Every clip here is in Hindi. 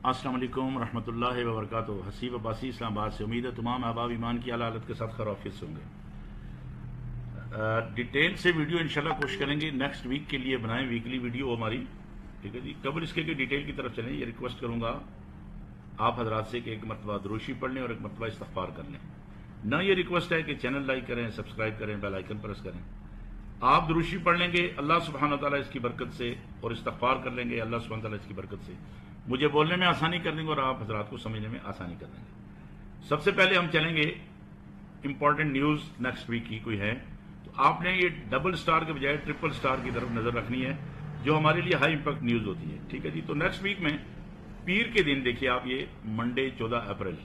अस्सलाम वालेकुम रहमतुल्लाहि व बरकातुहू। हसीब अब्बासी इस्लामाबाद से। उम्मीद है तमाम अहबाब ईमान की आला हालत के साथ खैर आफियत से होंगे। डिटेल से वीडियो इंशाल्लाह कोशिश करेंगे नेक्स्ट वीक के लिए बनाएं, वीकली वीडियो हमारी, ठीक है जी। कबल इसके कि डिटेल की तरफ चलें, ये रिक्वेस्ट करूंगा आप हजरात से कि एक मरतबा दुरूशी पढ़ लें और एक मरतबा इस्तग़फ़ार कर लें। ना ये रिक्वेस्ट है कि चैनल लाइक करें, सब्सक्राइब करें, बेल आइकन प्रेस करें। आप दुरूशी पढ़ लेंगे, अल्लाह सुब्हानहू व तआला इसकी बरकत से, और इस्तग़फ़ार कर लेंगे, अल्लाह सुब्हानहू व तआला इसकी बरकत से मुझे बोलने में आसानी कर देंगे और आप हजरात को समझने में आसानी कर देंगे। सबसे पहले हम चलेंगे इंपॉर्टेंट न्यूज नेक्स्ट वीक की कोई है तो आपने ये डबल स्टार के बजाय ट्रिपल स्टार की तरफ नजर रखनी है, जो हमारे लिए हाई इंपैक्ट न्यूज होती है, ठीक है जी। तो नेक्स्ट वीक में पीर के दिन देखिए आप, ये मंडे 14 अप्रैल,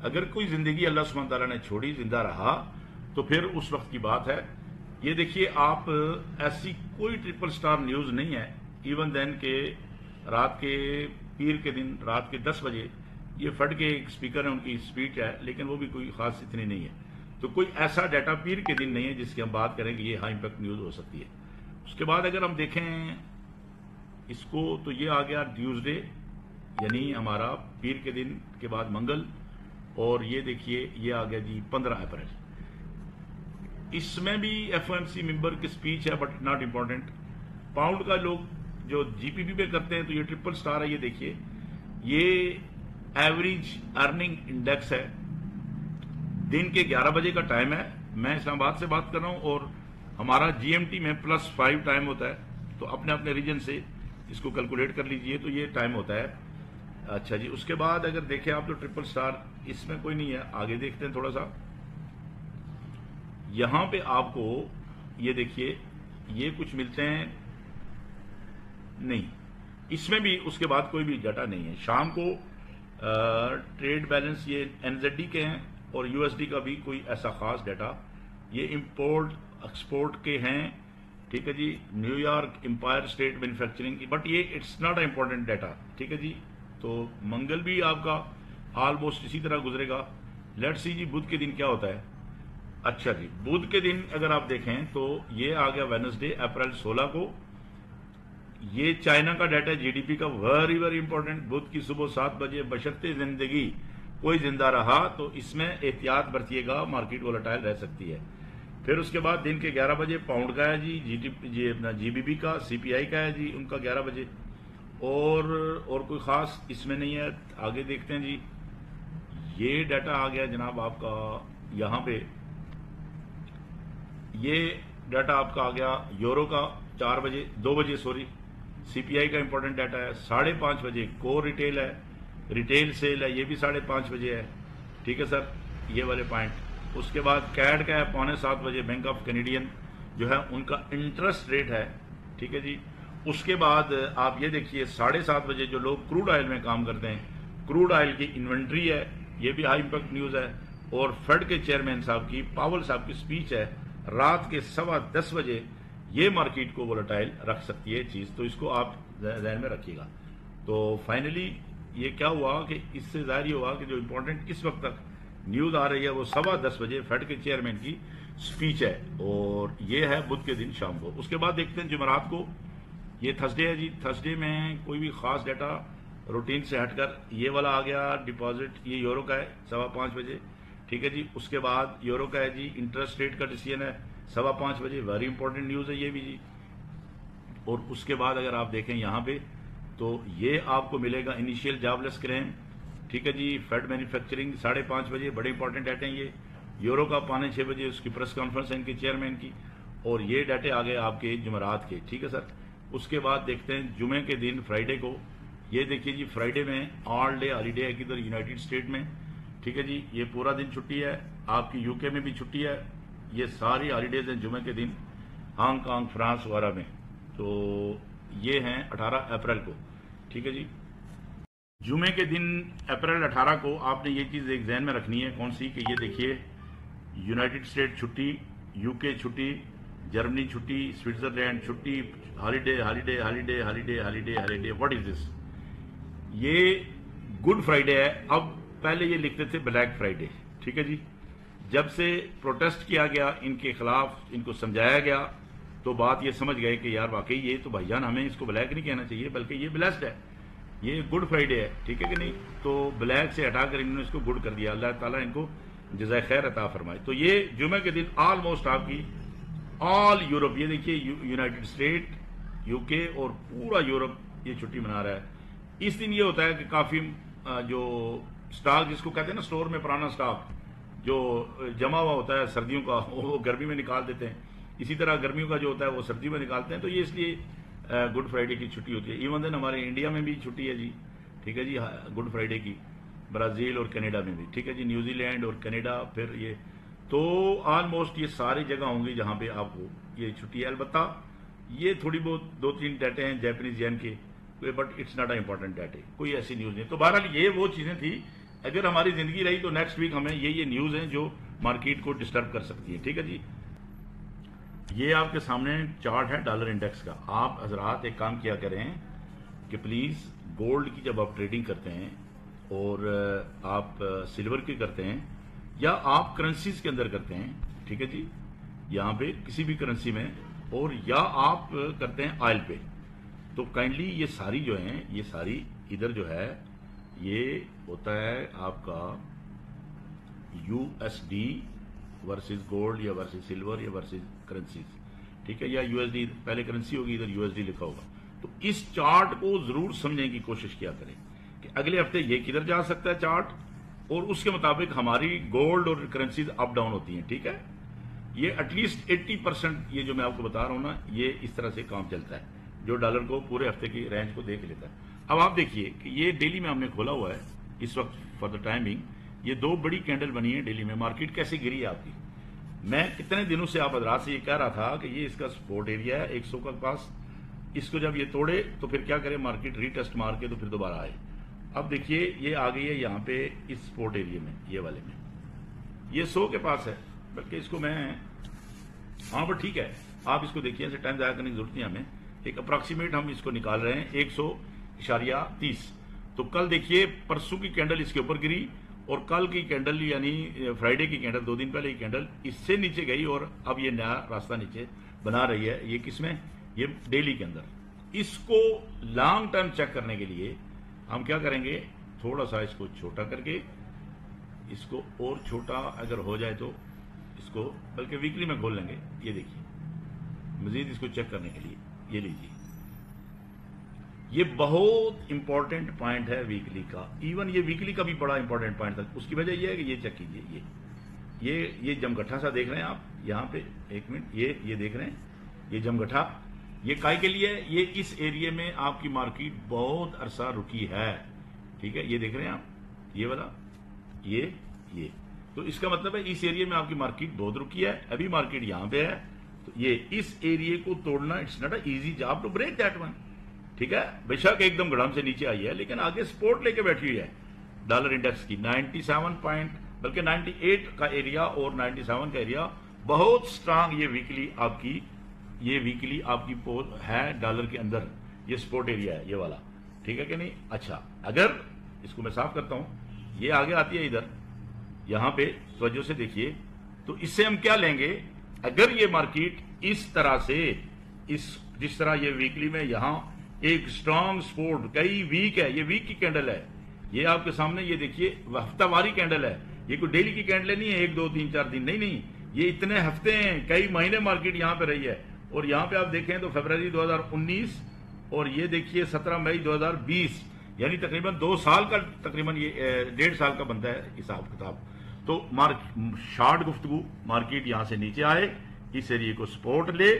अगर कोई जिंदगी अल्लाह सुब्हानहू व तआला ने छोड़ी, जिंदा रहा, तो फिर उस वक्त की बात है। ये देखिए आप, ऐसी कोई ट्रिपल स्टार न्यूज नहीं है इवन देन के रात के पीर के दिन रात के 10 बजे ये फट के एक स्पीकर है, उनकी स्पीच है, लेकिन वो भी कोई खास इतनी नहीं है। तो कोई ऐसा डाटा पीर के दिन नहीं है जिसकी हम बात करें कि ये हाई इंपैक्ट न्यूज हो सकती है। उसके बाद अगर हम देखें इसको तो ये आ गया ट्यूसडे, यानी हमारा पीर के दिन के बाद मंगल, और ये देखिए ये आ गया जी 15 अप्रैल। इसमें भी एफओएमसी मेंबर की स्पीच है बट नॉट इंपॉर्टेंट। पाउंड का लोग जो जीपीपी पे करते हैं तो ये ट्रिपल स्टार है। ये देखिए ये एवरेज अर्निंग इंडेक्स है, दिन के 11 बजे का टाइम है। मैं इस्लामाबाद से बात कर रहा हूं और हमारा जीएमटी में +5 टाइम होता है, तो अपने अपने रीजन से इसको कैलकुलेट कर लीजिए, तो ये टाइम होता है। अच्छा जी, उसके बाद अगर देखें आप तो ट्रिपल स्टार इसमें कोई नहीं है। आगे देखते हैं थोड़ा सा, यहां पे आपको ये देखिए ये कुछ मिलते हैं नहीं, इसमें भी उसके बाद कोई भी डाटा नहीं है। शाम को ट्रेड बैलेंस ये एनजेडी के हैं और यूएसडी का भी कोई ऐसा खास डाटा, ये इंपोर्ट एक्सपोर्ट के हैं, ठीक है जी। न्यूयॉर्क एम्पायर स्टेट मैन्युफैक्चरिंग की, बट ये इट्स नॉट इंपॉर्टेंट डाटा, ठीक है जी। तो मंगल भी आपका ऑलमोस्ट इसी तरह गुजरेगा। लेट्स सी जी बुध के दिन क्या होता है। अच्छा जी, बुध के दिन अगर आप देखें तो ये आ गया वेडनेसडे अप्रैल 16 को, ये चाइना का डाटा जीडीपी का वेरी वेरी इंपॉर्टेंट। बुध की सुबह 7 बजे, बशर्ते जिंदगी कोई जिंदा रहा तो इसमें एहतियात बरतिएगा, मार्केट वोलेटाइल रह सकती है। फिर उसके बाद दिन के 11 बजे पाउंड का है जी, जी अपना जीबीबी का, सीपीआई का है जी उनका 11 बजे, और कोई खास इसमें नहीं है। आगे देखते हैं जी, ये डाटा आ गया जनाब आपका यहां पे, ये डाटा आपका आ गया यूरो का 4 बजे 2 बजे सॉरी, सीपीआई का इंपॉर्टेंट डाटा है। 5:30 बजे कोर रिटेल है, रिटेल सेल है, ये भी 5:30 बजे है, ठीक है सर, ये वाले पॉइंट। उसके बाद कैड का है 6:45 बजे, बैंक ऑफ कैनेडियन जो है उनका इंटरेस्ट रेट है, ठीक है जी। उसके बाद आप ये देखिए 7:30 बजे जो लोग क्रूड ऑयल में काम करते हैं, क्रूड ऑयल की इन्वेंट्री है, ये भी हाई इंपैक्ट न्यूज है। और फेड के चेयरमैन साहब की, पावल साहब की स्पीच है रात के 10:15 बजे, ये मार्केट को वोलेटाइल रख सकती है चीज, तो इसको आप ध्यान में रखिएगा। तो फाइनली ये क्या हुआ कि इससे जाहिर हुआ कि जो इंपॉर्टेंट इस वक्त तक न्यूज आ रही है वो 10:15 बजे फेड के चेयरमैन की स्पीच है, और ये है बुध के दिन शाम को। उसके बाद देखते हैं जुमेरात को, ये थर्सडे है जी। थर्सडे में कोई भी खास डाटा रूटीन से हटकर ये वाला आ गया डिपॉजिट, ये यूरो का है 5:15 बजे, ठीक है जी। उसके बाद यूरो का है जी, इंटरेस्ट रेट का डिसीजन है 5:15 बजे, वेरी इंपॉर्टेंट न्यूज है ये भी जी। और उसके बाद अगर आप देखें यहां पे तो ये आपको मिलेगा इनिशियल जॉबलेस क्लेम, ठीक है जी। फेड मैन्युफैक्चरिंग 5:30 बजे, बड़े इंपॉर्टेंट डाटे हैं ये। यूरो का 5:45 बजे उसकी प्रेस कॉन्फ्रेंस है इनके चेयरमैन की, और ये डाटे आ गए आपके जुमेरात के, ठीक है सर। उसके बाद देखते हैं जुमे के दिन फ्राइडे को, ये देखिए जी फ्राइडे में ऑल डे हॉलीडे है किधर यूनाइटेड स्टेट में, ठीक है जी। ये पूरा दिन छुट्टी है, आपकी यूके में भी छुट्टी है, ये सारी हॉलीडेज हैं जुमे के दिन, हांगकांग फ्रांस वगैरह में। तो ये हैं 18 अप्रैल को, ठीक है जी। जुमे के दिन अप्रैल 18 को आपने ये चीज एक ध्यान में रखनी है, कौन सी, कि ये देखिए यूनाइटेड स्टेट छुट्टी, यूके छुट्टी, जर्मनी छुट्टी, स्विट्जरलैंड छुट्टी, holiday holiday holiday holiday holiday holiday, what is this. ये गुड फ्राइडे है, अब पहले ये लिखते थे ब्लैक फ्राइडे, ठीक है जी। जब से प्रोटेस्ट किया गया इनके खिलाफ, इनको समझाया गया, तो बात ये समझ गए कि यार वाकई ये तो भाईजान हमें इसको ब्लैक नहीं कहना चाहिए बल्कि ये ब्लेस्ड है। ये गुड फ्राइडे है, ठीक है कि नहीं। तो ब्लैक से हटाकर इन्होंने इसको गुड कर दिया, अल्लाह ताला इनको जज़ाए खैर अता फरमाए। तो ये जुमे के दिन ऑलमोस्ट आपकी ऑल यूरोप, ये देखिए यूनाइटेड स्टेट, यूके और पूरा यूरोप ये छुट्टी मना रहा है। इस दिन ये होता है कि काफी जो स्टॉक जिसको कहते हैं ना स्टोर में पुराना स्टॉक जो जमा हुआ होता है सर्दियों का, वो गर्मी में निकाल देते हैं। इसी तरह गर्मियों का जो होता है वो सर्दी में निकालते हैं। तो ये इसलिए गुड फ्राइडे की छुट्टी होती है। इवन देन हमारे इंडिया में भी छुट्टी है जी, ठीक है जी, गुड फ्राइडे की, ब्राजील और कनाडा में भी, ठीक है जी, न्यूजीलैंड और कनाडा, फिर ये तो ऑलमोस्ट ये सारी जगह होंगी जहां पे आपको ये छुट्टी है। अलबत्ता ये थोड़ी बहुत 2-3 डेटे हैं जैपनीज येन के, but it's not a important date, कोई ऐसी न्यूज नहीं। तो बहरहाल ये वो चीजें थी, अगर हमारी जिंदगी रही तो नेक्स्ट वीक हमें ये न्यूज हैं जो मार्केट को डिस्टर्ब कर सकती है, ठीक है जी। ये आपके सामने चार्ट है डॉलर इंडेक्स का। आप हजरात एक काम किया करें कि प्लीज गोल्ड की जब आप ट्रेडिंग करते हैं और आप सिल्वर की करते हैं या आप करेंसीज के अंदर करते हैं, ठीक है जी, यहां पे किसी भी करेंसी में, और या आप करते हैं ऑयल पे, तो काइंडली ये सारी जो हैं, ये सारी इधर जो है ये होता है आपका यूएसडी वर्सेस गोल्ड या वर्सेस सिल्वर या वर्सेस करेंसीज, ठीक है, या यूएसडी पहले करेंसी होगी, इधर यूएसडी लिखा होगा। तो इस चार्ट को जरूर समझने की कोशिश किया करें कि अगले हफ्ते ये किधर जा सकता है चार्ट, और उसके मुताबिक हमारी गोल्ड और करेंसीज अप डाउन होती हैं, ठीक है। ये एटलीस्ट 80% ये जो मैं आपको बता रहा हूं ना, ये इस तरह से काम चलता है जो डॉलर को पूरे हफ्ते की रेंज को देख लेता है। अब आप देखिए कि ये डेली में हमने खोला हुआ है इस वक्त फॉर द टाइमिंग, ये 2 बड़ी कैंडल बनी है डेली में। मार्केट कैसे गिरी है आपकी, मैं कितने दिनों से आप हजरात से ये कह रहा था कि ये इसका सपोर्ट एरिया है 100 के पास, इसको जब ये तोड़े तो फिर क्या करे मार्केट, रीटेस्ट मार के तो फिर दोबारा आए। अब देखिए ये आ गई है यहाँ पे इस सपोर्ट एरिया में, ये वाले में, ये 100 के पास है, बल्कि इसको मैं, हाँ पर ठीक है, आप इसको देखिए, ऐसे टाइम जाया करने की जरूरत नहीं हमें, एक अप्रॉक्सीमेट हम इसको निकाल रहे हैं 100.30। तो कल देखिए परसों की कैंडल इसके ऊपर गिरी और कल की कैंडल यानी फ्राइडे की कैंडल, 2 दिन पहले की कैंडल इससे नीचे गई और अब ये नया रास्ता नीचे बना रही है। ये किसमें, ये डेली के अंदर। इसको लॉन्ग टर्म चेक करने के लिए हम क्या करेंगे, थोड़ा सा इसको छोटा करके, इसको और छोटा अगर हो जाए तो इसको बल्कि वीकली में खोल लेंगे। ये देखिए मजीद इसको चेक करने के लिए ये लीजिए, ये बहुत इंपॉर्टेंट पॉइंट है वीकली का। इवन ये वीकली का भी बड़ा इंपॉर्टेंट पॉइंट था। उसकी वजह यह है कि ये चेक कीजिए, ये जमगठा सा देख रहे हैं आप यहां पे, एक मिनट, ये देख रहे हैं, ये जमगठा, ये काय के लिए है, ये इस एरिया में आपकी मार्केट बहुत अरसा रुकी है, ठीक है, ये देख रहे हैं आप, ये वाला, ये तो इसका मतलब है इस एरिया में आपकी मार्केट बहुत रुकी है, अभी मार्केट यहां पे है। तो ये इस एरिया को तोड़ना, it's not a easy job to break that one, ठीक है। बेशक एकदम गड़म से नीचे आई है, लेकिन आगे सपोर्ट लेके बैठी हुई है डॉलर इंडेक्स की 97 पॉइंट, बल्कि 98 का एरिया और 97 का एरिया बहुत स्ट्रांग। ये वीकली आपकी पोल है डॉलर के अंदर, ये सपोर्ट एरिया है ये वाला, ठीक है कि नहीं। अच्छा, अगर इसको मैं साफ करता हूं, ये आगे आती है इधर, यहां पे तवज्जो से देखिए, तो इससे हम क्या लेंगे, अगर ये मार्केट इस तरह से, जिस तरह ये वीकली में यहां एक स्ट्रांग सपोर्ट, कई वीक है, ये वीक की कैंडल है, ये आपके सामने, ये देखिए हफ्तावारी कैंडल है, ये कोई डेली की कैंडल नहीं है 1 2 3 4 दिन, नहीं, ये इतने हफ्ते हैं, कई महीने मार्केट यहां पे रही है। और यहां पे आप देखें तो फरवरी 2019 और ये देखिए 17 मई 2020, यानी तकरीबन 2 साल का, तकरीबन ये 1.5 साल का बनता है हिसाब किताब। तो शॉर्ट गुफ्तगू, मार्केट यहां से नीचे आए, इस एरिया को सपोर्ट ले,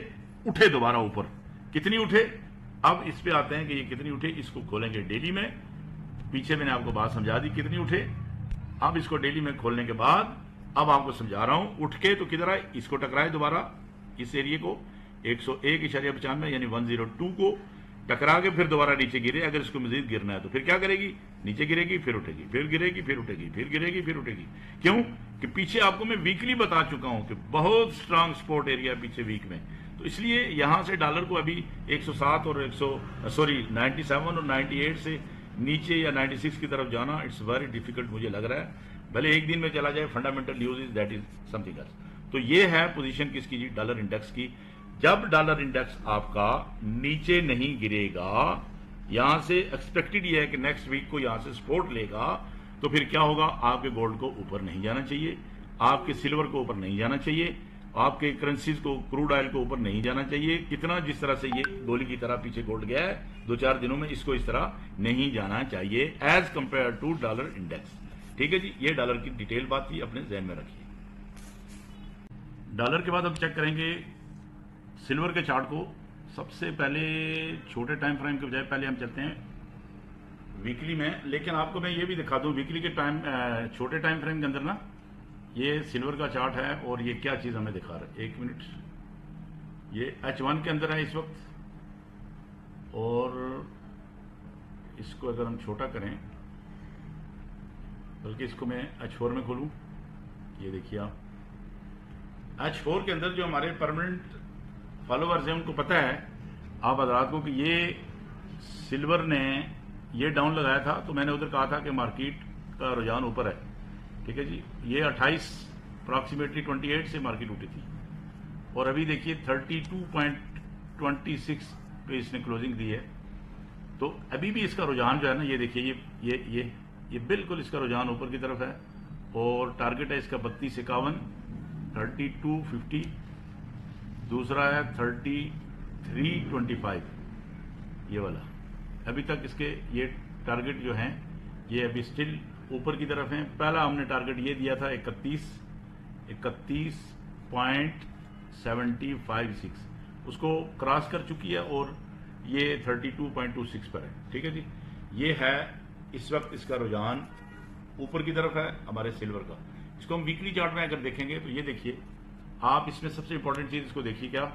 उठे दोबारा ऊपर, कितनी उठे, अब इस पे आते हैं कि ये कितनी उठे, इसको खोलेंगे डेली में। पीछे मैंने आपको बात समझा दी कितनी उठे, अब इसको डेली में खोलने के बाद अब आपको समझा रहा हूं, उठ के तो किधर आए, इसको टकराए दोबारा, इस एरिया को 101.95 यानी 102 को टकरा के फिर दोबारा नीचे गिरे। अगर इसको मजीद गिरना है तो फिर क्या करेगी, नीचे गिरेगी, फिर उठेगी, फिर गिरेगी, फिर उठेगी, फिर गिरेगी, फिर उठेगी। क्यों कि पीछे आपको मैं वीकली बता चुका हूं कि बहुत स्ट्रांग सपोर्ट एरिया पीछे वीक में, तो इसलिए यहां से डॉलर को अभी 107 और 97 और 98 से नीचे या 96 की तरफ जाना, इट्स वेरी डिफिकल्ट मुझे लग रहा है। भले एक दिन में चला जाए, fundamental news is that is something else. तो ये है पोजीशन किसकी जी, डॉलर इंडेक्स की। जब डॉलर इंडेक्स आपका नीचे नहीं गिरेगा यहां से एक्सपेक्टेड ये है कि नेक्स्ट वीक को यहां से सपोर्ट लेगा, तो फिर क्या होगा, आपके गोल्ड को ऊपर नहीं जाना चाहिए, आपके सिल्वर को ऊपर नहीं जाना चाहिए, आपके करेंसीज को, क्रूड ऑयल को ऊपर नहीं जाना चाहिए। कितना जिस तरह से ये गोली की तरह पीछे गोल्ड गया है 2-4 दिनों में, इसको इस तरह नहीं जाना चाहिए as compare to dollar index. ठीक है जी, ये डॉलर की डिटेल बात थी, अपने जहन में रखिए। डॉलर के बाद अब चेक करेंगे सिल्वर के चार्ट को। सबसे पहले छोटे टाइम फ्रेम के बजाय पहले हम चलते हैं वीकली में, लेकिन आपको मैं ये भी दिखा दूं वीकली के टाइम, छोटे टाइम फ्रेम के अंदर ना ये सिल्वर का चार्ट है और ये क्या चीज हमें दिखा रहा है। एक मिनट, ये H1 के अंदर है इस वक्त, और इसको अगर हम छोटा करें, बल्कि इसको मैं H4 में खोलूं, ये देखिए आप H4 के अंदर जो हमारे परमानेंट फॉलोअर्स हैं उनको पता है आप हजरात को कि ये सिल्वर ने ये डाउन लगाया था, तो मैंने उधर कहा था कि मार्केट का रुझान ऊपर है। ठीक है जी, ये 28 अप्रॉक्सीमेटली 28 से मार्केट उठी थी, और अभी देखिए 32.26 पे इसने क्लोजिंग दी है। तो अभी भी इसका रुझान जो है ना, ये देखिए ये बिल्कुल इसका रुझान ऊपर की तरफ है, और टारगेट है इसका 32.51, 32.50, दूसरा है 33.25, ये वाला। अभी तक इसके ये टारगेट जो हैं ये अभी स्टिल ऊपर की तरफ हैं। पहला हमने टारगेट ये दिया था 31.756, उसको क्रॉस कर चुकी है और ये 32.26 पर है। ठीक है जी, ये है इस वक्त इसका रुझान ऊपर की तरफ है हमारे सिल्वर का। इसको हम वीकली चार्ट में अगर देखेंगे तो ये देखिए आप, इसमें सबसे इंपॉर्टेंट चीज इसको देखिए क्या,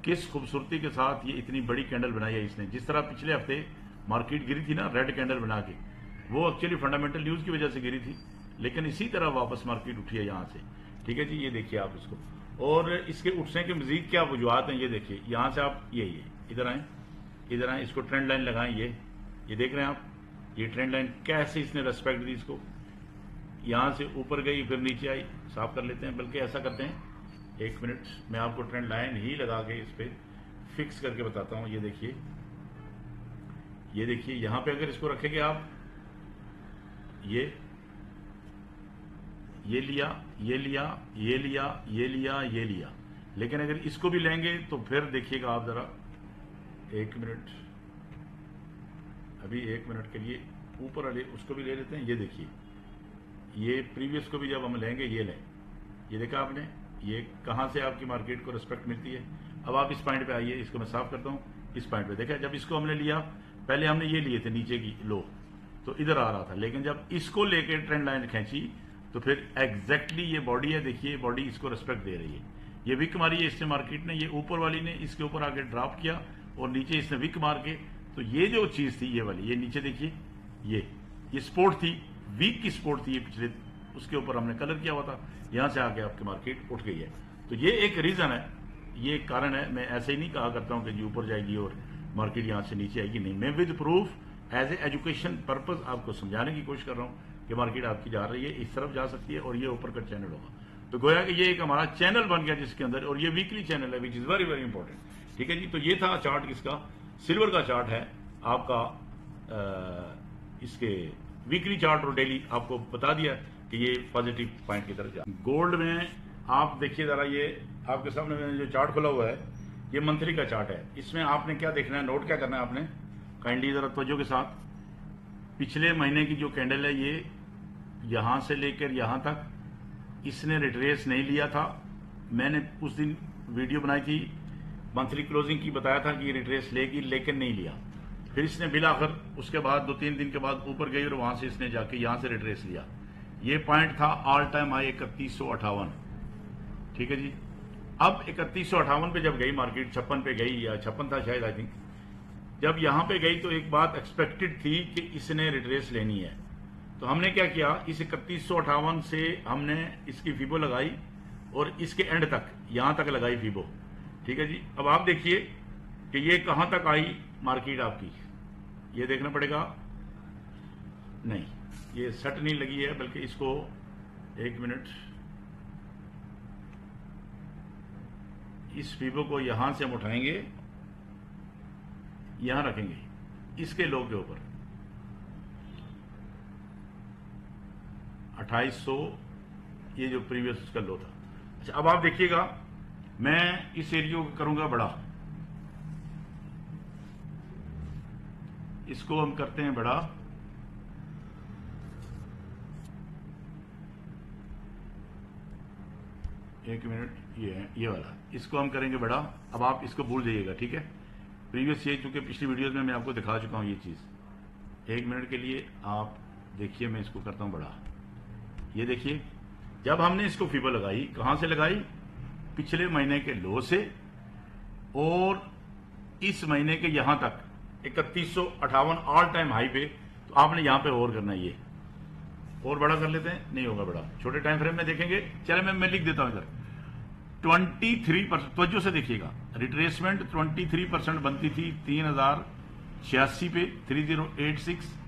किस खूबसूरती के साथ ये इतनी बड़ी कैंडल बनाई है इसने। जिस तरह पिछले हफ्ते मार्केट गिरी थी ना रेड कैंडल बना के, वो एक्चुअली फंडामेंटल न्यूज की वजह से गिरी थी, लेकिन इसी तरह वापस मार्केट उठी है यहां से। ठीक है जी, ये देखिए आप इसको, और इसके उठने के मजीद क्या वजूहत हैं ये देखिए। यहां से आप ये इधर आए, इसको ट्रेंड लाइन लगाएं, ये देख रहे हैं आप, ये ट्रेंड लाइन कैसे इसने रेस्पेक्ट दी इसको। यहां से ऊपर गई फिर नीचे आई, साफ कर लेते हैं, बल्कि ऐसा करते हैं, एक मिनट मैं आपको ट्रेंड लाइन ही लगा के इस पे फिक्स करके बताता हूं। ये देखिए यहां पे अगर इसको रखेंगे आप, ये लिया, लेकिन अगर इसको भी लेंगे तो फिर देखिएगा आप जरा, एक मिनट, अभी एक मिनट के लिए ऊपर वाले उसको भी ले लेते हैं। ये देखिए, ये प्रीवियस को भी जब हम लेंगे, ये देखा आपने, ये कहां से आपकी मार्केट को रिस्पेक्ट मिलती है। अब आप इस पॉइंट पे आइए, इसको मैं साफ करता हूं। इस पॉइंट पे देखा, जब इसको हमने लिया, पहले हमने ये लिए थे नीचे की लो, तो इधर आ रहा था, लेकिन जब इसको लेके ट्रेंड लाइन खींची तो फिर एग्जैक्टली ये बॉडी है, देखिए बॉडी इसको रिस्पेक्ट दे रही है। ये विक मारी है इसने मार्केट ने, ये ऊपर वाली ने इसके ऊपर आके ड्रॉप किया और नीचे इसने विक मार के, तो ये जो चीज थी ये वाली, ये नीचे देखिए, ये सपोर्ट थी, वीक की सपोर्ट थी, ये पिछले उसके ऊपर हमने कलर किया हुआ था, यहां से आके आपकी मार्केट उठ गई है। तो ये एक रीजन है, ये एक कारण है। मैं ऐसे ही नहीं कहा करता हूं कि जी ऊपर जाएगी और मार्केट यहां से नीचे आएगी, नहीं, मैं with proof as a education purpose आपको समझाने की कोशिश कर रहा हूं कि मार्केट आपकी जा रही है, इस तरफ जा सकती है और ये ऊपर का चैनल होगा। तो गोया कि ये एक हमारा चैनल बन गया जिसके अंदर, और ये वीकली चैनल है which is very very important. ठीक है जी, तो ये था चार्ट किसका, सिल्वर का चार्ट है आपका। इसके वीकली चार्ट और डेली आपको बता दिया कि ये पॉजिटिव पॉइंट की तरफ जा। गोल्ड में आप देखिए जरा, ये आपके सामने जो चार्ट खुला हुआ है ये मंथली का चार्ट है। इसमें आपने क्या देखना है, नोट क्या करना है आपने, काइंडली जरा तवज्जो के साथ। पिछले महीने की जो कैंडल है ये यहां से लेकर यहां तक इसने रिट्रेस नहीं लिया था। मैंने उस दिन वीडियो बनाई थी मंथली क्लोजिंग की, बताया था कि ये रिट्रेस लेगी, लेकिन नहीं लिया। फिर इसने बिलाखिर उसके बाद 2-3 दिन के बाद ऊपर गई और वहां से इसने जाके यहां से रिट्रेस लिया। ये पॉइंट था ऑल टाइम हाई 3158। ठीक है जी, अब 3158 पे जब गई मार्केट, 56 पे गई या 56 था शायद आई थिंक, जब यहां पे गई तो एक बात एक्सपेक्टेड थी कि इसने रिट्रेस लेनी है। तो हमने क्या किया, इस 3158 से हमने इसकी फीबो लगाई और इसके एंड तक यहां तक लगाई फीबो। ठीक है जी, अब आप देखिए कि ये कहां तक आई मार्केट आपकी, ये देखना पड़ेगा। नहीं, ये सेट नहीं लगी है, बल्कि इसको एक मिनट, इस फीबो को यहां से हम उठाएंगे, यहां रखेंगे, इसके लो के ऊपर 2800, ये जो प्रीवियस उसका लो था। अच्छा, अब आप देखिएगा, मैं इस एरिया को करूंगा बड़ा, इसको हम करते हैं बड़ा, एक मिनट, ये है ये वाला, इसको हम करेंगे बड़ा। अब आप इसको भूल जाइएगा, ठीक है। प्रीवियस ये, चूंकि पिछली वीडियोस में मैं आपको दिखा चुका हूं ये चीज। एक मिनट के लिए आप देखिए, मैं इसको करता हूं बड़ा। ये देखिए, जब हमने इसको फीवर लगाई, कहां से लगाई? पिछले महीने के लो से, और इस महीने के यहां तक 3158 ऑल टाइम हाई पे। तो आपने यहां पे और करना है, ये और बड़ा कर लेते हैं, नहीं होगा बड़ा, छोटे टाइम फ्रेम में देखेंगे। चले मैं लिख देता हूं इधर 23%। तवज्जो से देखिएगा, रिट्रेसमेंट 23% बनती थी 3086 पे, 3086।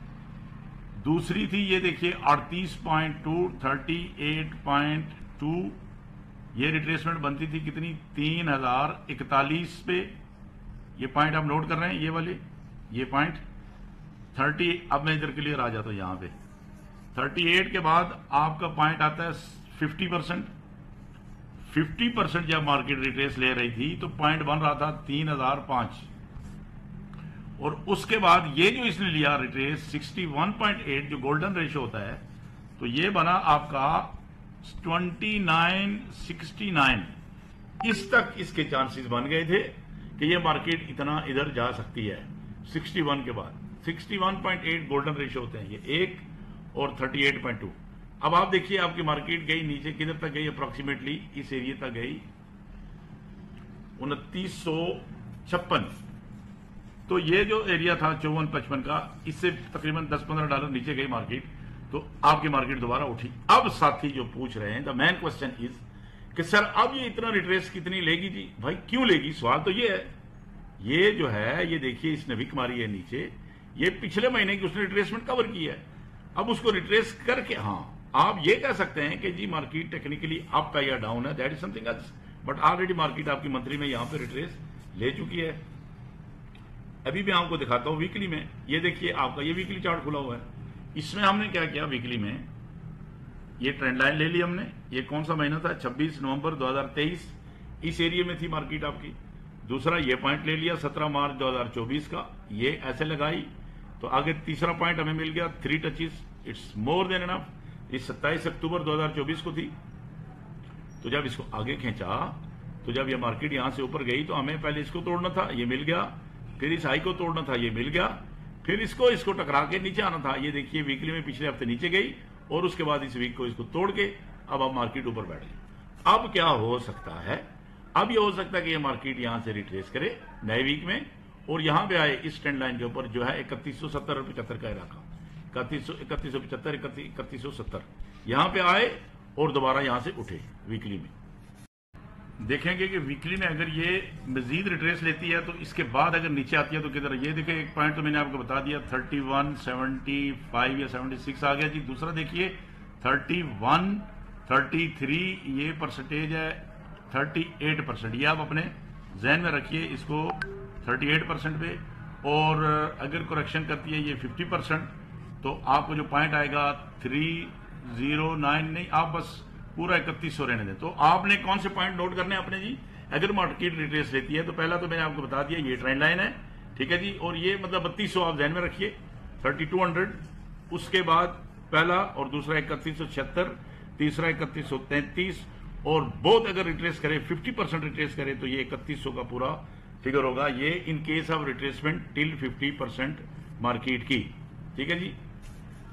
दूसरी थी, ये देखिए 38.2, 38.2, ये रिट्रेसमेंट बनती थी कितनी? 3041 पे। ये पॉइंट आप नोट कर रहे हैं, ये वाले, ये पॉइंट 30। अब मैं इधर क्लियर आ जाता हूं, यहां पे 38 के बाद आपका पॉइंट आता है 50%। 50% जब मार्केट रिट्रेस ले रही थी तो पॉइंट बन रहा था 3005, और उसके बाद ये जो इसने लिया रिट्रेस 61.8, जो गोल्डन रेशियो होता है, तो ये बना आपका 2969। इस तक इसके चांसेस बन गए थे कि ये मार्केट इतना इधर जा सकती है। 61 के बाद 61.8 गोल्डन रेशियो होते हैं ये, एक और 38.2। अब आप देखिए, आपकी मार्केट गई नीचे, किधर तक गई? अप्रोक्सीमेटली इस एरिया तक गई 2956। तो ये जो एरिया था 5455 का, इससे तकरीबन 10-15 डॉलर नीचे गई मार्केट, तो आपकी मार्केट दोबारा उठी। अब साथी जो पूछ रहे हैं, द मेन क्वेश्चन इज कि सर अब ये इतना रिट्रेस कितनी लेगी जी? भाई क्यों लेगी? सवाल तो ये है। ये जो है, ये देखिए, इसने विक मारी है नीचे, ये पिछले महीने की उसने रिट्रेसमेंट कवर की है। अब उसको रिट्रेस करके, हाँ आप ये कह सकते हैं कि जी मार्केट टेक्निकली अप है या डाउन है, that is something else, but already market आपकी मंथली में यहां पे रिट्रेस ले चुकी है। अभी मैं आपको दिखाता हूं वीकली में। ये देखिए, आपका ये वीकली चार्ट खुला हुआ है, इसमें हमने क्या किया वीकली में, ये ट्रेंड लाइन ले ली हमने। ये कौन सा महीना था? 26 नवंबर 2023। इस एरिया में थी मार्केट आपकी। दूसरा ये पॉइंट ले लिया 17 मार्च 2024 का, ये ऐसे लगाई, तो आगे तीसरा पॉइंट हमें मिल गया 3 touches, it's more than enough. इस 27 अक्टूबर 2024 को थी। तो जब इसको आगे खींचा, तो जब ये मार्केट यहां से ऊपर गई, तो हमें पहले इसको तोड़ना था, ये मिल गया। फिर इस हाई को तोड़ना था, ये मिल गया। फिर इसको टकरा के नीचे आना था। ये देखिए, वीकली में पिछले हफ्ते नीचे गई, और उसके बाद इस वीक को इसको तोड़ के अब मार्केट ऊपर बैठ गई। अब क्या हो सकता है? अब ये हो सकता है कि ये मार्केट यहां से रिट्रेस करे नए वीक में, और यहां पे आए इस ट्रेंड लाइन के ऊपर, जो है 3170 और 75 का इलाका, 3175, 3170, यहां पे आए और दोबारा यहां से उठे वीकली में। देखेंगे कि वीकली में अगर ये मजीद रिट्रेस लेती है, तो इसके बाद अगर नीचे आती है तो किधर? ये देखिए, एक पॉइंट तो मैंने आपको बता दिया 31, 75 या 76 आ गया जी। दूसरा देखिए 31, 33, ये परसेंटेज है 38%। ये आप अपने जहन में रखिए इसको, 38% पे। और अगर करेक्शन करती है ये 50%, तो आपको जो पॉइंट आएगा 309, नहीं, आप बस पूरा 3100 रहने दें। तो आपने कौन से पॉइंट नोट करने हैं अपने जी? अगर मार्केट रिट्रेस लेती है, तो पहला तो मैंने आपको बता दिया, ये ट्रेंड लाइन है, ठीक है जी, और ये मतलब 3200 आप ध्यान में रखिए, 3200। उसके बाद पहला और दूसरा 3176, तीसरा 3133, और बोथ अगर रिट्रेस करे, 50% रिट्रेस करे, तो ये 3100 का पूरा फिगर होगा। ये in case of retracement till 50% market की, ठीक है जी।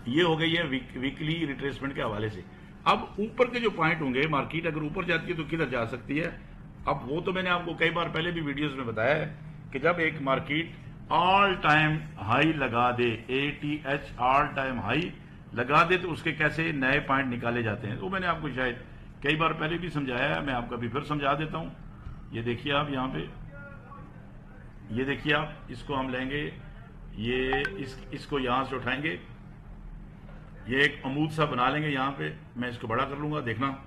ये हो गई है वीकली रिट्रेसमेंट के हवाले से। अब ऊपर के जो पॉइंट होंगे, मार्केट अगर ऊपर जाती है तो किधर जा सकती है? अब वो तो मैंने आपको कई बार पहले भी वीडियोस में बताया है कि जब एक मार्केट ऑल टाइम हाई लगा दे, ATH ऑल टाइम हाई लगा दे, तो उसके कैसे नए पॉइंट निकाले जाते हैं, वो मैंने आपको शायद कई बार पहले भी समझाया है, मैं आपको अभी फिर समझा देता हूं। ये देखिए आप यहां पे, ये देखिए आप, इसको हम लेंगे, ये इसको यहां से उठाएंगे, ये एक अमूद सा बना लेंगे यहां पे। मैं इसको बड़ा कर लूंगा, देखना,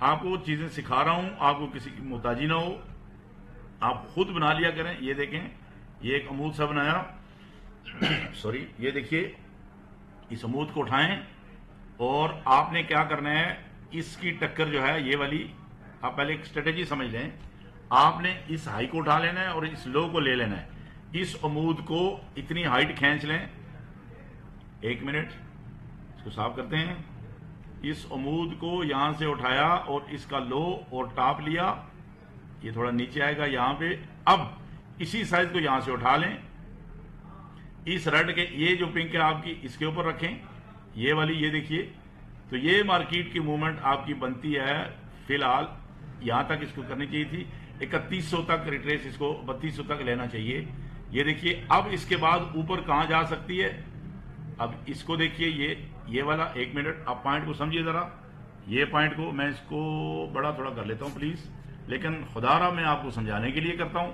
आपको वो चीजें सिखा रहा हूं, आपको किसी की मोहताजी ना हो, आप खुद बना लिया करें। ये देखें, ये एक अमूद सा बनाया, सॉरी, ये देखिए इस अमूद को उठाएं और आपने क्या करना है, इसकी टक्कर जो है ये वाली, आप पहले एक स्ट्रेटेजी समझ लें। आपने इस हाई को उठा लेना है और इस लो को ले लेना है। इस अमूद को इतनी हाइट खींच लें, 1 मिनट, इसको साफ करते हैं। इस अमूद को यहां से उठाया और इसका लो और टॉप लिया, ये थोड़ा नीचे आएगा यहां पे। अब इसी साइज को यहां से उठा लें, इस रेड के, ये जो पिंक है आपकी, इसके ऊपर रखें, ये वाली, ये देखिए। तो ये मार्केट की मूवमेंट आपकी बनती है। फिलहाल यहां तक इसको करनी चाहिए थी, 3100 तक रिट्रेस, इसको 3200 तक लेना चाहिए। ये देखिए अब इसके बाद ऊपर कहां जा सकती है। अब इसको देखिए, ये वाला, 1 मिनट, आप पॉइंट को समझिए जरा। ये पॉइंट को मैं इसको बड़ा थोड़ा कर लेता हूं प्लीज, लेकिन खुदारा मैं आपको समझाने के लिए करता हूं।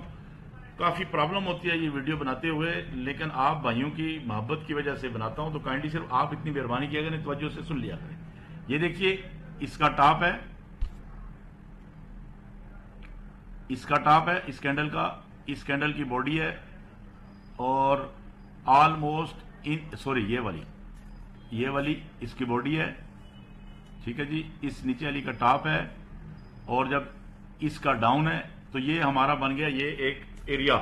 काफी प्रॉब्लम होती है ये वीडियो बनाते हुए, लेकिन आप भाइयों की मोहब्बत की वजह से बनाता हूं, तो काइंडली सिर्फ आप इतनी मेहरबानी किया करें, तवज्जो से सुन लिया करें। ये देखिए इसका टॉप है, इसका टॉप है इस कैंडल का, इस कैंडल की बॉडी है, और ऑलमोस्ट सॉरी ये वाली इसकी बॉडी है, ठीक है जी। इस नीचे वाली का टॉप है, और जब इसका डाउन है तो ये हमारा बन गया ये एक एरिया।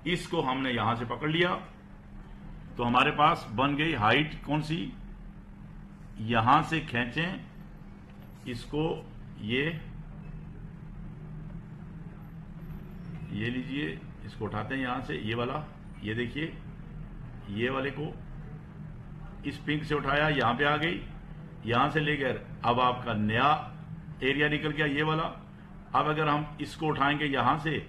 इसको हमने यहां से पकड़ लिया तो हमारे पास बन गई हाइट कौन सी, यहां से खींचें इसको, ये लीजिए, इसको उठाते हैं यहां से, ये वाला, ये देखिए, ये वाले को इस पिंक से उठाया, यहां पे आ गई, यहां से लेकर अब आपका नया एरिया निकल गया ये वाला। अब अगर हम इसको उठाएंगे यहां से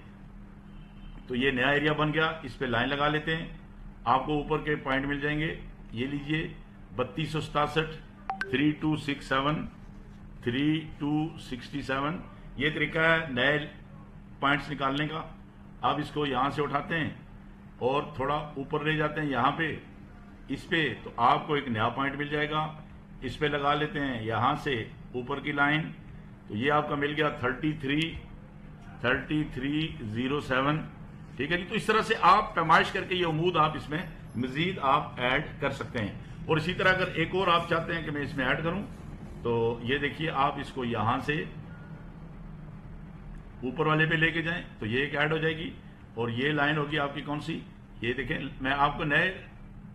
तो ये नया एरिया बन गया। इस पे लाइन लगा लेते हैं, आपको ऊपर के पॉइंट मिल जाएंगे। ये लीजिए 3267, 3267, 3267, ये तरीका है नए पॉइंट्स निकालने का। अब इसको यहां से उठाते हैं और थोड़ा ऊपर ले जाते हैं यहां पे, इस पे, तो आपको एक नया पॉइंट मिल जाएगा। इस पे लगा लेते हैं यहां से ऊपर की लाइन, तो ये आपका मिल गया 3307, ठीक है जी। तो इस तरह से आप पैमाइश करके ये उम्मीद आप इसमें मजीद आप ऐड कर सकते हैं। और इसी तरह अगर एक और आप चाहते हैं कि मैं इसमें ऐड करूं, तो ये देखिए आप इसको यहां से ऊपर वाले पे लेके जाएं तो ये एक ऐड हो जाएगी, और ये लाइन होगी आपकी कौन सी, ये देखें, मैं आपको नए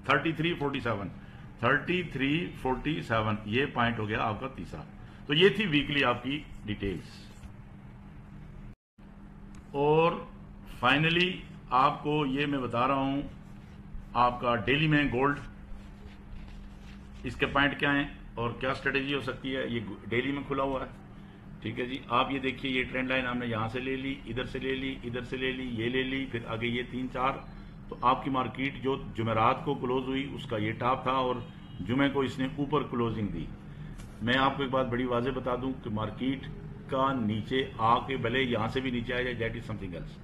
3347, ये पॉइंट हो गया आपका तीसरा। तो ये थी वीकली आपकी डिटेल्स। और फाइनली आपको ये मैं बता रहा हूं, आपका डेली में गोल्ड, इसके पॉइंट क्या हैं और क्या स्ट्रेटेजी हो सकती है। ये डेली में खुला हुआ है, ठीक है जी। आप ये देखिए, ये ट्रेंड लाइन हमने यहां से ले ली, इधर से ले ली, इधर से ले ली, ये ले ली, फिर आगे ये 3-4। तो आपकी मार्केट जो जुमेरात को क्लोज हुई उसका ये टॉप था, और जुमे को इसने ऊपर क्लोजिंग दी। मैं आपको एक बात बड़ी वाज़ेह बता दूं कि मार्केट का नीचे आके भले यहां से भी नीचे आ जाए, that is something else,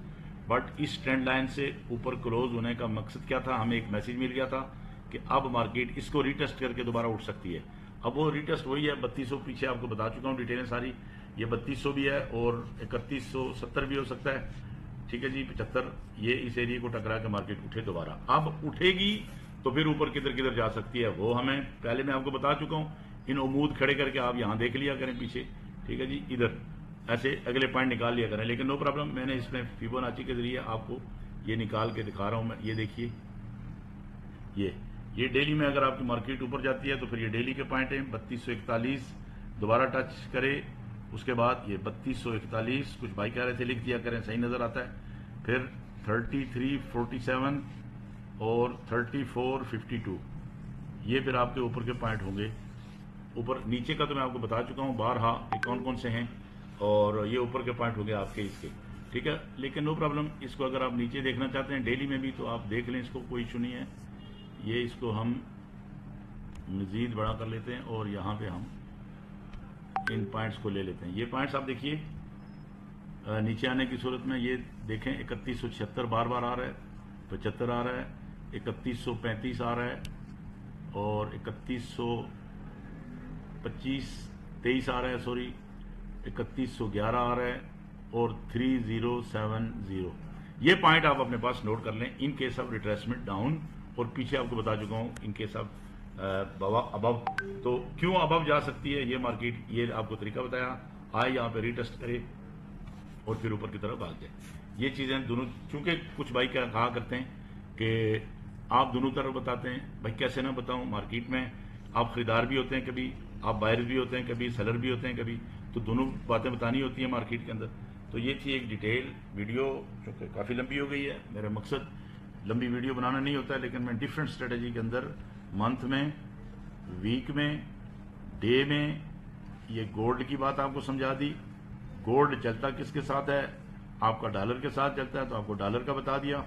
but इस ट्रेंड लाइन से ऊपर क्लोज होने का मकसद क्या था, हमें एक मैसेज मिल गया था कि अब मार्केट इसको रिटेस्ट करके दोबारा उठ सकती है। अब वो रिटेस्ट वही है 3200, पीछे आपको बता चुका हूं डिटेलें सारी। ये 3200 भी है और 3170 भी हो सकता है, ठीक है जी, 75। ये इस एरिया को टकरा के मार्केट उठे दोबारा। अब उठेगी तो फिर ऊपर किधर किधर जा सकती है वो हमें पहले मैं आपको बता चुका हूं। इन उम्मीद खड़े करके आप यहां देख लिया करें पीछे, ठीक है जी, इधर ऐसे अगले पॉइंट निकाल लिया करें। लेकिन नो प्रॉब्लम, मैंने इसमें फिबोनाची के जरिए आपको ये निकाल के दिखा रहा हूं मैं। ये देखिए, ये डेली में अगर आपकी मार्केट ऊपर जाती है तो फिर ये डेली के पॉइंट है 3241, दोबारा टच करे, उसके बाद ये 3241, कुछ भाई कह रहे थे लिख दिया करें, सही नजर आता है। फिर 3347 और 3452, ये फिर आपके ऊपर के पॉइंट होंगे। ऊपर नीचे का तो मैं आपको बता चुका हूं बारहा कौन कौन से हैं, और ये ऊपर के पॉइंट हो गए आपके इसके, ठीक है। लेकिन नो प्रॉब्लम, इसको अगर आप नीचे देखना चाहते हैं डेली में भी तो आप देख लें, इसको कोई इशू नहीं है। ये इसको हम मजीद बड़ा कर लेते हैं और यहां पे हम इन पॉइंट्स को ले लेते हैं। ये पॉइंट्स आप देखिए नीचे आने की सूरत में, ये देखें 3176 बार बार आ रहा है, 75 आ रहा है, 3135 आ रहा है, और 3123 आ रहा है, सॉरी 3111 आ रहा है, और 3070। ये पॉइंट आप अपने पास नोट कर लें in case of retracement down और पीछे आपको बता चुका हूँ इनके सब अबव। तो क्यों अबव जा सकती है ये मार्केट, ये आपको तरीका बताया। आए यहाँ पे रीटेस्ट करे और फिर ऊपर की तरफ भाग जाए। ये चीजें दोनों, चूंकि कुछ भाई क्या कहा करते हैं कि आप दोनों तरफ बताते हैं, भाई कैसे ना बताऊं, मार्केट में आप खरीदार भी होते हैं कभी, आप बायर भी होते हैं कभी, सेलर भी होते हैं कभी, तो दोनों बातें बतानी होती है मार्केट के अंदर। तो ये थी एक डिटेल वीडियो जो कि काफी लंबी हो गई है। मेरा मकसद लंबी वीडियो बनाना नहीं होता है, लेकिन मैं डिफरेंट स्ट्रेटेजी के अंदर मंथ में, वीक में, डे में, ये गोल्ड की बात आपको समझा दी। गोल्ड चलता किसके साथ है, आपका डॉलर के साथ चलता है तो आपको डॉलर का बता दिया,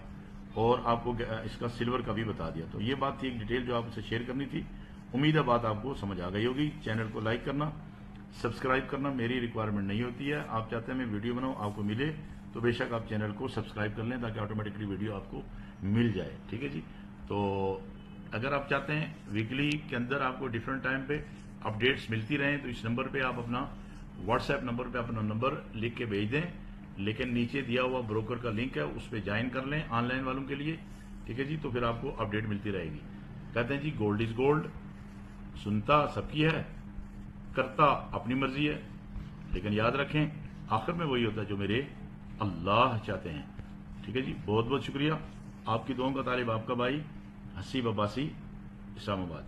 और आपको इसका सिल्वर का भी बता दिया। तो ये बात थी एक डिटेल जो आपसे शेयर करनी थी। उम्मीद है बात आपको समझ आ गई होगी। चैनल को लाइक करना, सब्सक्राइब करना मेरी रिक्वायरमेंट नहीं होती है। आप चाहते हैं मैं वीडियो बनाऊं, आपको मिले, तो बेशक आप चैनल को सब्सक्राइब कर लें ताकि ऑटोमेटिकली वीडियो आपको मिल जाए। ठीक है जी। तो अगर आप चाहते हैं वीकली के अंदर आपको डिफरेंट टाइम पे अपडेट्स मिलती रहें, तो इस नंबर पे आप अपना व्हाट्सएप नंबर पे अपना नंबर लिख के भेज दें। लेकिन नीचे दिया हुआ ब्रोकर का लिंक है, उस पर ज्वाइन कर लें ऑनलाइन वालों के लिए। ठीक है जी। तो फिर आपको अपडेट मिलती रहेगी। कहते हैं जी गोल्ड इज गोल्ड, सुनता सबकी है, करता अपनी मर्जी है, लेकिन याद रखें आखिर में वही होता है जो मेरे अल्लाह चाहते हैं। ठीक है जी। बहुत बहुत शुक्रिया। आपकी दुआओं का तालिब आपका भाई हसीब अब्बासी, इस्लामाबाद।